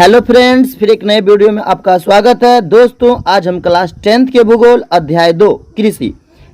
Hello friends, फिर एक नए वीडियो में आपका स्वागत है। दोस्तों, आज हम क्लास 10th के भूगोल अध्याय 2 कृषि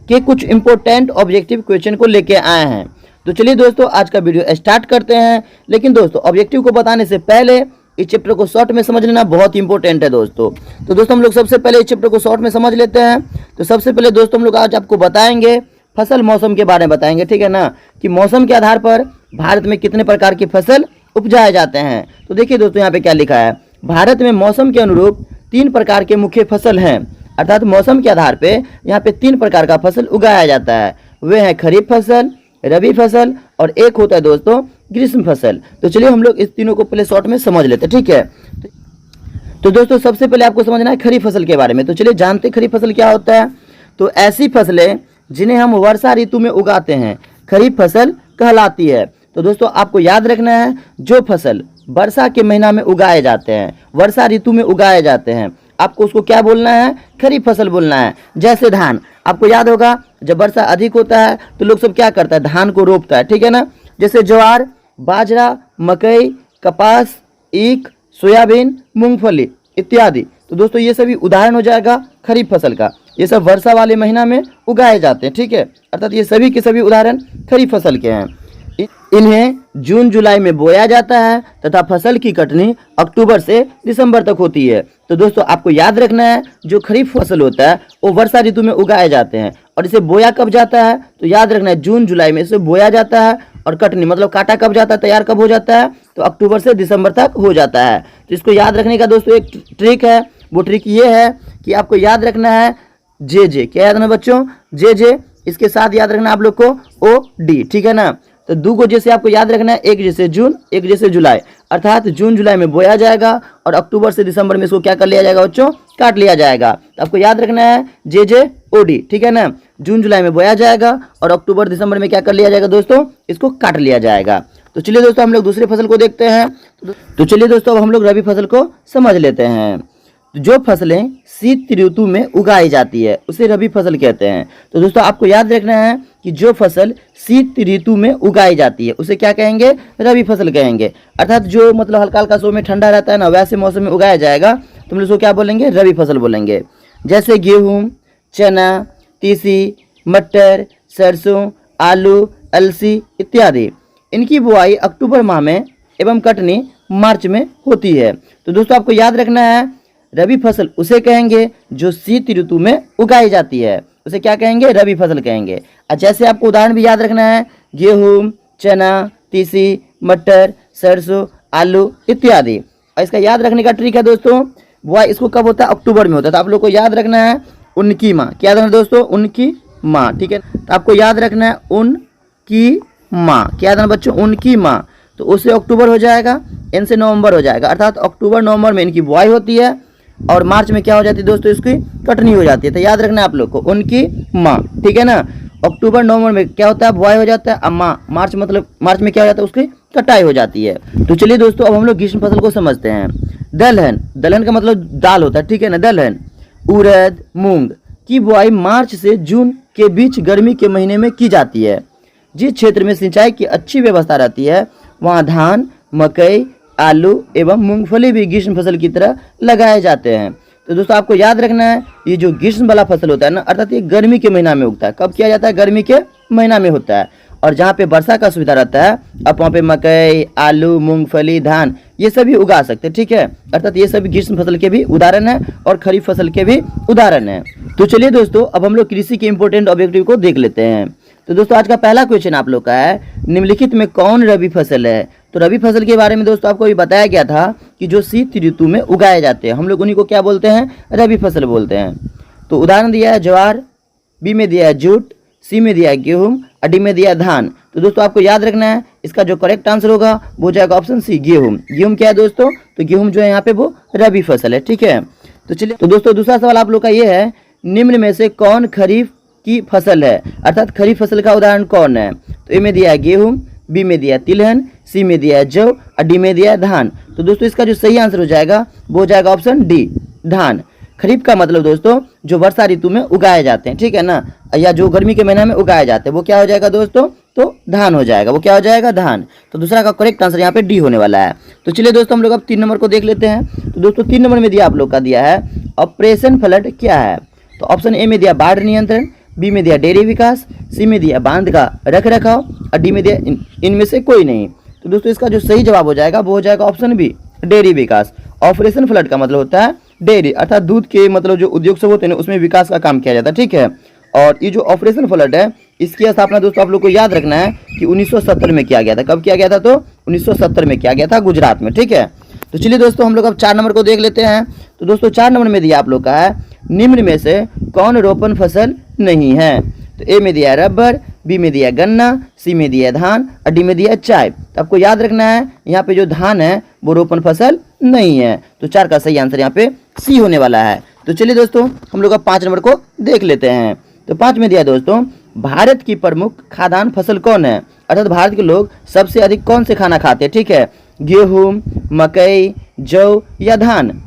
के कुछ इंपॉर्टेंट ऑब्जेक्टिव क्वेश्चन को लेके आए हैं। तो चलिए दोस्तों, आज का वीडियो स्टार्ट करते हैं। लेकिन दोस्तों, ऑब्जेक्टिव को बताने से पहले इस चैप्टर को शॉर्ट में समझ लेना बहुत इंपॉर्टेंट है दोस्तों। तो दोस्तों, हम लोग सबसे पहले इस चैप्टर को शॉर्ट में समझ लेते हैं। तो सबसे पहले दोस्तों, हम लोग आज आपको बताएंगे फसल मौसम के बारे में बताएंगे, ठीक है ना, कि मौसम के आधार पर भारत में कितने प्रकार की फसल उपजाए जाते हैं। तो देखिए दोस्तों, यहाँ पे क्या लिखा है, भारत में मौसम के अनुरूप 3 प्रकार के मुख्य फसल हैं। अर्थात मौसम के आधार पे यहाँ पे 3 प्रकार का फसल उगाया जाता है। वे हैं खरीफ फसल, रबी फसल और एक होता है दोस्तों ग्रीष्म फसल। तो चलिए हम लोग इस तीनों को पहले शॉर्ट में समझ लेते हैं, ठीक है। तो दोस्तों, सबसे पहले आपको समझना है खरीफ फसल के बारे में। तो चलिए जानते खरीफ फसल क्या होता है। तो ऐसी फसलें जिन्हें हम वर्षा ऋतु में उगाते हैं खरीफ फसल कहलाती है। तो दोस्तों, आपको याद रखना है, जो फसल वर्षा के महीना में उगाए जाते हैं, वर्षा ऋतु में उगाए जाते हैं, आपको उसको क्या बोलना है, खरीफ फसल बोलना है। जैसे धान, आपको याद होगा जब वर्षा अधिक होता है तो लोग सब क्या करता है, धान को रोपता है, ठीक है ना। जैसे ज्वार, बाजरा, मकई, कपास, ईख, सोयाबीन, मूंगफली इत्यादि। तो दोस्तों, ये सभी उदाहरण हो जाएगा खरीफ फसल का। ये सब वर्षा वाले महीना में उगाए जाते हैं, ठीक है। अर्थात ये सभी के सभी उदाहरण खरीफ फसल के हैं। इन्हें जून जुलाई में बोया जाता है तथा फसल की कटनी अक्टूबर से दिसंबर तक होती है। तो दोस्तों, आपको याद रखना है, जो खरीफ फसल होता है वो वर्षा ऋतु में उगाए जाते हैं। और इसे बोया कब जाता है, तो याद रखना है जून जुलाई में इसे बोया जाता है। और कटनी मतलब काटा कब जाता है, तैयार कब हो जाता है, तो अक्टूबर से दिसंबर तक हो जाता है। तो इसको याद रखने का दोस्तों एक ट्रिक है। वो ट्रिक ये है कि आपको याद रखना है जे, क्या याद रखना बच्चों, जे। इसके साथ याद रखना आप लोग को OD, ठीक है ना। तो 2 को जैसे आपको याद रखना है, एक जैसे जून, एक जैसे जुलाई। अर्थात जून जुलाई में बोया जाएगा और अक्टूबर से दिसंबर में इसको क्या कर लिया जाएगा बच्चों, काट लिया जाएगा। तो आपको याद रखना है जे OD, ठीक है ना। जून जुलाई में बोया जाएगा और अक्टूबर दिसंबर में क्या कर लिया जाएगा दोस्तों, इसको काट लिया जाएगा। तो चलिए दोस्तों, हम लोग दूसरे फसल को देखते हैं। तो चलिए दोस्तों, अब हम लोग रबी फसल को समझ लेते हैं। जो फसलें शीत ऋतु में उगाई जाती है उसे रबी फसल कहते हैं। तो दोस्तों, आपको याद रखना है कि जो फसल शीत ऋतु में उगाई जाती है उसे क्या कहेंगे, रबी फसल कहेंगे। अर्थात जो मतलब हल्का हल्का सो में ठंडा रहता है ना, वैसे मौसम में उगाया जाएगा तो हम लोग उसको क्या बोलेंगे, रबी फसल बोलेंगे। जैसे गेहूँ, चना, तीसी, मटर, सरसों, आलू, अलसी इत्यादि। इनकी बुआई अक्टूबर माह में एवं कटनी मार्च में होती है। तो दोस्तों, आपको याद रखना है, रबी फसल उसे कहेंगे जो शीत ऋतु में उगाई जाती है, उसे क्या कहेंगे, रबी फसल कहेंगे। और जैसे आपको उदाहरण भी याद रखना है, गेहूँ, चना, तीसी, मटर, सरसों, आलू इत्यादि। और इसका याद रखने का ट्रिक है दोस्तों, बुआई इसको कब होता है, अक्टूबर में होता है। तो आप लोग को याद रखना है उनकी माँ, क्या याद रखना दोस्तों, उनकी माँ, ठीक है। तो आपको याद रखना है उनकी माँ, क्या याद रखना बच्चों, उनकी माँ। तो उससे अक्टूबर हो जाएगा, इनसे नवंबर हो जाएगा। अर्थात अक्टूबर नवंबर में इनकी बुआई होती है और मार्च में क्या हो जाती है दोस्तों, इसकी कटनी हो जाती है। तो याद रखना है आप लोग को उनकी माँ, ठीक है ना। अक्टूबर नवंबर में क्या होता है, बुआई हो जाता है। अब मार्च मतलब मार्च में क्या हो जाता है, उसकी कटाई हो जाती है। तो चलिए दोस्तों, अब हम लोग ग्रीष्म फसल को समझते हैं। दलहन, दलहन का मतलब दाल होता है, ठीक है ना। दलहन, उड़द, मूंग की बुआई मार्च से जून के बीच गर्मी के महीने में की जाती है। जिस क्षेत्र में सिंचाई की अच्छी व्यवस्था रहती है वहाँ धान, मकई, आलू एवं मूंगफली भी ग्रीष्म फसल की तरह लगाए जाते हैं। तो दोस्तों, आपको याद रखना है, ये जो ग्रीष्म वाला फसल होता है ना, अर्थात ये गर्मी के महीना में उगता है। कब किया जाता है, गर्मी के महीना में होता है। और जहाँ पे वर्षा का सुविधा रहता है आप वहाँ पे मकई, आलू, मूंगफली, धान ये सभी उगा सकते हैं, ठीक है। अर्थात ये सभी ग्रीष्म फसल के भी उदाहरण है और खरीफ फसल के भी उदाहरण है। तो चलिए दोस्तों, अब हम लोग कृषि के इंपॉर्टेंट ऑब्जेक्टिव को देख लेते हैं। तो दोस्तों, आज का पहला क्वेश्चन आप लोग का है, निम्नलिखित में कौन रबी फसल है। तो रबी फसल के बारे में दोस्तों आपको भी बताया गया था कि जो शीत ऋतु में उगाए जाते हैं, हम लोग उन्हीं को क्या बोलते हैं, रबी फसल बोलते हैं। तो उदाहरण दिया है ज्वार, बी में दिया है जूट, सी में दिया है गेहूँ और डी में दिया है धान। तो दोस्तों, आपको याद रखना है, इसका जो करेक्ट आंसर होगा वो हो जाएगा ऑप्शन सी, गेहूँ। गेहूँ क्या है दोस्तों, तो गेहूँ जो है यहाँ पे वो रबी फसल है, ठीक है। तो चलिए, तो दोस्तों दूसरा सवाल आप लोग का ये है, निम्न में से कौन खरीफ की फसल है। अर्थात खरीफ फसल का उदाहरण कौन है। तो ए में दिया है गेहूँ, बी में दिया है तिलहन, सी में दिया है जौ और डी में दिया है धान। तो दोस्तों, इसका जो सही आंसर हो जाएगा वो हो जाएगा ऑप्शन डी, धान। खरीफ का मतलब दोस्तों जो वर्षा ऋतु में उगाए जाते हैं, ठीक है ना, या जो गर्मी के महीना में उगाए जाते हैं वो क्या हो जाएगा दोस्तों, तो धान हो जाएगा। वो क्या हो जाएगा? धान। तो दूसरा का करेक्ट आंसर यहाँ पे डी होने वाला है। तो चलिए दोस्तों हम लोग अब 3 नंबर को देख लेते हैं। तो दोस्तों 3 नंबर में दिया आप लोग का दिया है ऑपरेशन फ्लड क्या है? तो ऑप्शन ए में दिया बाढ़ नियंत्रण, बी में दिया डेयरी विकास, सी में दिया बांध का रख रखाव और डी में दिया इनमें से कोई नहीं। तो दोस्तों इसका जो सही जवाब हो जाएगा वो हो जाएगा ऑप्शन बी, डेयरी विकास। ऑपरेशन फ्लड का मतलब होता है डेयरी, अर्थात दूध के मतलब जो उद्योग सब होते हैं उसमें विकास का काम किया जाता है, ठीक है। और ये जो ऑपरेशन फ्लड है इसकी स्थापना दोस्तों आप लोग को याद रखना है कि 1970 में किया गया था। कब किया गया था? तो 1970 में किया गया था, गुजरात में, ठीक है। तो चलिए दोस्तों हम लोग अब 4 नंबर को देख लेते हैं। तो दोस्तों 4 नंबर में दिया आप लोग का है निम्न में से कौन रोपण फसल नहीं है? तो ए में दिया रबर, बी में दिया गन्ना, सी में दिया धान और डी में दिया चाय। तो आपको याद रखना है यहाँ पे जो धान है वो रोपण फसल नहीं है। तो 4 का सही आंसर यहाँ पे सी होने वाला है। तो चलिए दोस्तों हम लोग अब 5 नंबर को देख लेते हैं। तो 5 में दिया दोस्तों भारत की प्रमुख खाद्यान्न फसल कौन है? अर्थात भारत के लोग सबसे अधिक कौन से खाना खाते हैं, ठीक है। गेहूं, मकई, जौ या धान।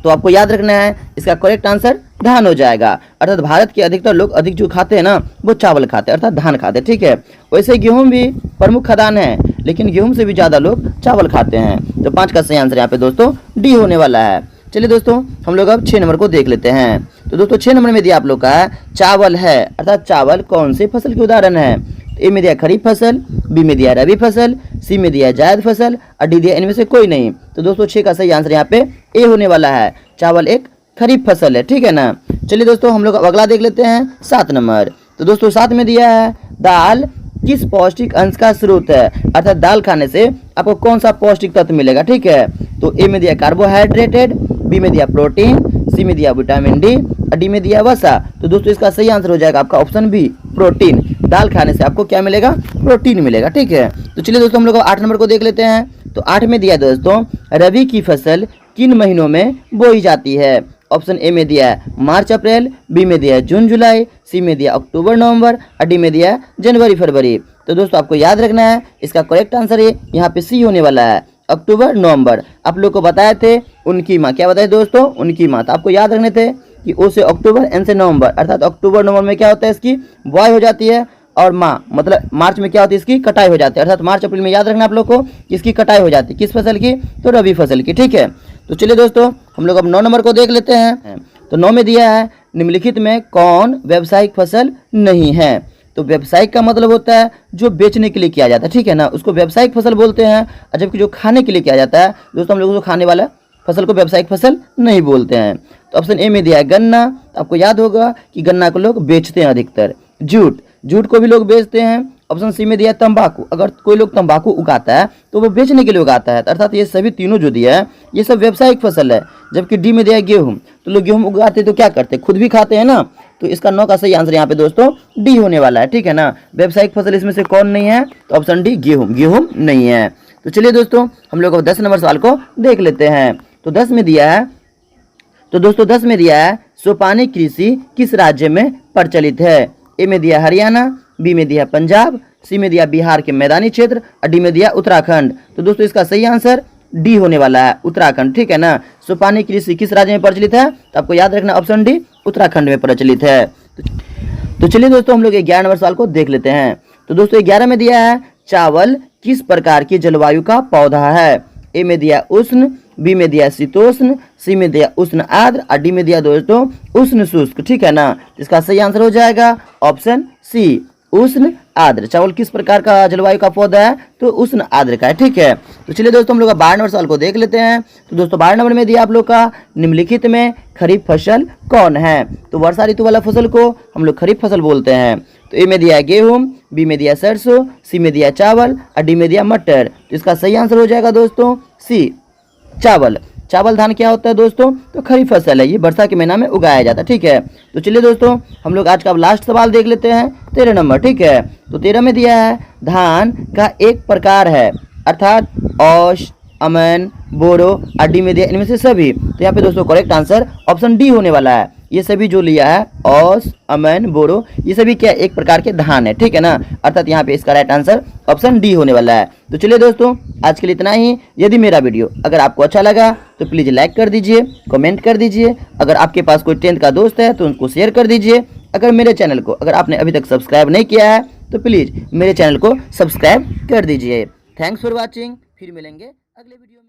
तो आपको याद रखना है इसका करेक्ट आंसर धान हो जाएगा। अर्थात भारत के अधिकतर लोग अधिक जो खाते हैं ना वो चावल खाते हैं, अर्थात धान खाते हैं, ठीक है। वैसे गेहूं भी प्रमुख खाद्यान्न है लेकिन गेहूं से भी ज़्यादा लोग चावल खाते हैं। तो 5 का सही आंसर यहाँ पे दोस्तों डी होने वाला है। चलिए दोस्तों हम लोग अब 6 नंबर को देख लेते हैं। तो दोस्तों 6 नंबर में दिया आप लोग का है चावल है, अर्थात चावल कौन से फसल के उदाहरण है? ए में दिया खरीफ फसल, बी में दिया रबी फसल, सी में दिया जायद फसल और डी दिया इनमें से कोई नहीं। तो दोस्तों 6 का सही आंसर यहाँ पे ए होने वाला है। चावल एक खरीफ फसल है, ठीक है ना। चलिए दोस्तों हम लोग अगला देख लेते हैं 7 नंबर। तो दोस्तों 7 में दिया है दाल किस पौष्टिक अंश का स्रोत है? अर्थात दाल खाने से आपको कौन सा पौष्टिक तत्व मिलेगा, ठीक है। तो ए में दिया कार्बोहाइड्रेटेड, बी में दिया प्रोटीन, सी में दिया विटामिन डी और डी में दिया वसा। तो दोस्तों इसका सही आंसर हो जाएगा आपका ऑप्शन बी, प्रोटीन। दाल खाने से आपको क्या मिलेगा? प्रोटीन मिलेगा, ठीक है। तो चलिए दोस्तों हम लोग 8 नंबर को देख लेते हैं। तो 8 में दिया दोस्तों रबी की फसल किन महीनों में बोई जाती है? ऑप्शन ए में दिया है मार्च अप्रैल, बी में दिया है जून जुलाई, सी में दिया अक्टूबर नवंबर और डी में दिया जनवरी फरवरी। तो दोस्तों आपको याद रखना है इसका करेक्ट आंसर है यहाँ पे सी होने वाला है, अक्टूबर नवंबर। आप लोग को बताए थे उनकी माँ, क्या बताए दोस्तों? उनकी माँ। तो आपको याद रखने थे कि ओ से अक्टूबर, एन से नवंबर, अर्थात अक्टूबर नवंबर में क्या होता है इसकी बुआई हो जाती है और माँ मतलब मार्च में क्या होती है इसकी कटाई हो जाती है। अर्थात मार्च अप्रैल में याद रखना आप लोग को कि इसकी कटाई हो जाती है। किस फसल की? तो रबी फसल की, ठीक है। तो चलिए दोस्तों हम लोग अब 9 नंबर को देख लेते हैं। तो 9 में दिया है निम्नलिखित में कौन व्यावसायिक फसल नहीं है? तो व्यावसायिक का मतलब होता है जो बेचने के लिए किया जाता है, ठीक है ना, उसको व्यावसायिक फसल बोलते हैं। और जबकि जो खाने के लिए किया जाता है दोस्तों हम लोग उसको खाने वाला फसल को व्यावसायिक फसल नहीं बोलते हैं। तो ऑप्शन ए में दिया है गन्ना। आपको याद होगा कि गन्ना को लोग बेचते हैं अधिकतर। जूट को भी लोग बेचते हैं। ऑप्शन सी में दिया तंबाकू। अगर कोई लोग तंबाकू उगाता है तो वो बेचने के लिए उगाता है, अर्थात ये सभी तीनों जो दिया है ये सब व्यावसायिक फसल है। जबकि डी में दिया है गेहूं। तो लोग गेहूं उगाते तो क्या करते? खुद भी खाते हैं ना। तो इसका 9 का सही आंसर यहाँ पे दोस्तों डी होने वाला है, ठीक है ना। व्यावसायिक फसल इसमें से कौन नहीं है? तो ऑप्शन डी गेहूं नहीं है। तो चलिए दोस्तों हम लोग 10 नंबर सवाल को देख लेते हैं। तो 10 में दिया है सोपानी कृषि किस राज्य में प्रचलित है? ए में दिया हरियाणा, बी में दिया पंजाब, सी में दिया बिहार के मैदानी क्षेत्र और डी में दिया उत्तराखंड। तो दोस्तों इसका सही आंसर डी होने वाला है, उत्तराखंड, ठीक है ना। सोपानी कृषि किस राज्य में प्रचलित है? तो आपको याद रखना ऑप्शन डी, उत्तराखंड में प्रचलित है। तो चलिए दोस्तों हम लोग 11 नंबर सवाल को देख लेते हैं। तो दोस्तों 11 में दिया है चावल किस प्रकार की जलवायु का पौधा है? ए में दिया उष्ण, बी में दिया शीतोष्ण, सी में दिया उष्ण आर्द्र और डी में दिया दोस्तों उष्ण शुष्क, ठीक है ना। इसका सही आंसर हो जाएगा ऑप्शन सी, उष्ण आर्द्र। चावल किस प्रकार का जलवायु का पौधा है? तो उष्ण आर्द्र का है, ठीक है। तो चलिए दोस्तों हम लोग 12 नंबर सवाल को देख लेते हैं। तो दोस्तों 12 नंबर में दिया आप लोग का निम्नलिखित में खरीफ फसल कौन है? तो वर्षा ऋतु वाला फसल को हम लोग खरीफ फसल बोलते हैं। तो ए में दिया है गेहूं, बी में दिया सरसों, सी में दिया चावल और डी में दिया मटर। तो इसका सही आंसर हो जाएगा दोस्तों सी, चावल। चावल धान क्या होता है दोस्तों? तो खरीफ फसल है, ये वर्षा के महीना में उगाया जाता है, ठीक है। तो चलिए दोस्तों हम लोग आज का लास्ट सवाल देख लेते हैं 13 नंबर, ठीक है। तो 13 में दिया है धान का एक प्रकार है, अर्थात औश, अमन, बोरो और डी में दिया इनमें से सभी। तो यहाँ पे दोस्तों करेक्ट आंसर ऑप्शन डी होने वाला है। ये सभी जो लिया है औस, अमन, बोरो, ये सभी क्या एक प्रकार के धान है, ठीक है ना। अर्थात यहाँ पे इसका राइट आंसर ऑप्शन डी होने वाला है। तो चलिए दोस्तों आज के लिए इतना ही। यदि मेरा वीडियो अगर आपको अच्छा लगा तो प्लीज़ लाइक कर दीजिए, कमेंट कर दीजिए। अगर आपके पास कोई 10th का दोस्त है तो उनको शेयर कर दीजिए। अगर मेरे चैनल को अगर आपने अभी तक सब्सक्राइब नहीं किया है तो प्लीज़ मेरे चैनल को सब्सक्राइब कर दीजिए। Thanks for watching. फिर मिलेंगे अगले वीडियो में।